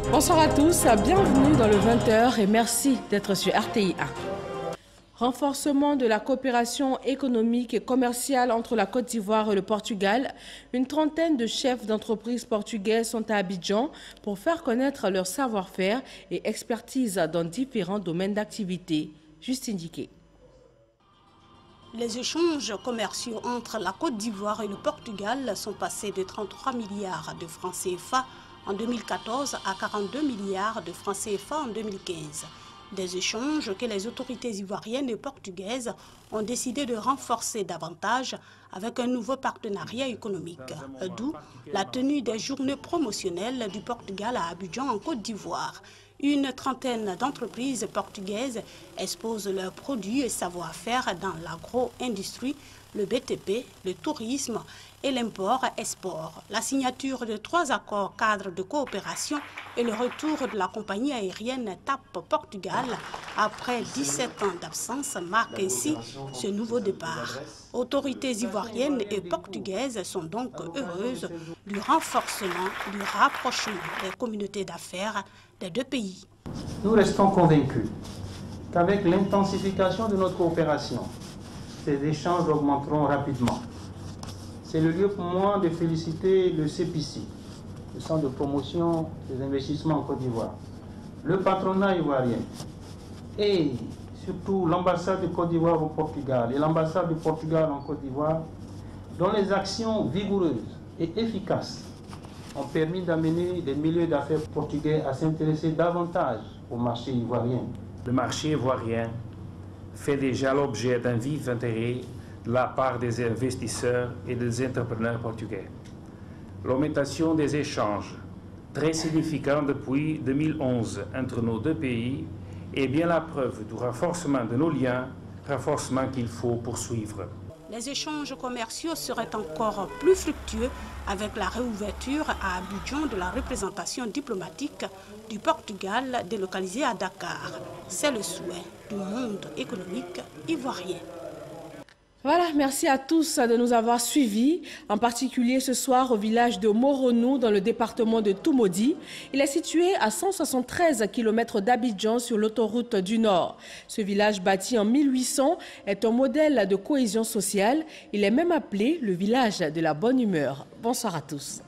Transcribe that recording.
Bonsoir à tous, bienvenue dans le 20h et merci d'être sur RTI1. Renforcement de la coopération économique et commerciale entre la Côte d'Ivoire et le Portugal. Une trentaine de chefs d'entreprises portugaises sont à Abidjan pour faire connaître leur savoir-faire et expertise dans différents domaines d'activité. Juste indiqué. Les échanges commerciaux entre la Côte d'Ivoire et le Portugal sont passés de 33 milliards de francs CFA en 2014 à 42 milliards de francs CFA en 2015. Des échanges que les autorités ivoiriennes et portugaises ont décidé de renforcer davantage avec un nouveau partenariat économique, d'où la tenue des journées promotionnelles du Portugal à Abidjan en Côte d'Ivoire. Une trentaine d'entreprises portugaises exposent leurs produits et savoir-faire dans l'agro-industrie, le BTP, le tourisme et l'import-export. La signature de 3 accords cadres de coopération et le retour de la compagnie aérienne TAP Portugal après 17 ans d'absence marque ainsi ce nouveau départ. Autorités ivoiriennes et portugaises sont donc heureuses du renforcement, du rapprochement des communautés d'affaires des deux pays. Nous restons convaincus qu'avec l'intensification de notre coopération, ces échanges augmenteront rapidement. C'est le lieu pour moi de féliciter le CPIC, le Centre de promotion des investissements en Côte d'Ivoire, le patronat ivoirien et surtout l'ambassade de Côte d'Ivoire au Portugal et l'ambassade du Portugal en Côte d'Ivoire, dont les actions vigoureuses et efficaces ont permis d'amener les milieux d'affaires portugais à s'intéresser davantage au marché ivoirien. Le marché ivoirien fait déjà l'objet d'un vif intérêt de la part des investisseurs et des entrepreneurs portugais. L'augmentation des échanges, très significante depuis 2011 entre nos deux pays, est bien la preuve du renforcement de nos liens, renforcement qu'il faut poursuivre. Les échanges commerciaux seraient encore plus fructueux avec la réouverture à Abidjan de la représentation diplomatique du Portugal délocalisée à Dakar. C'est le souhait du monde économique ivoirien. Voilà, merci à tous de nous avoir suivis, en particulier ce soir au village de Moronou dans le département de Toumaudi. Il est situé à 173 km d'Abidjan sur l'autoroute du Nord. Ce village bâti en 1800 est un modèle de cohésion sociale. Il est même appelé le village de la bonne humeur. Bonsoir à tous.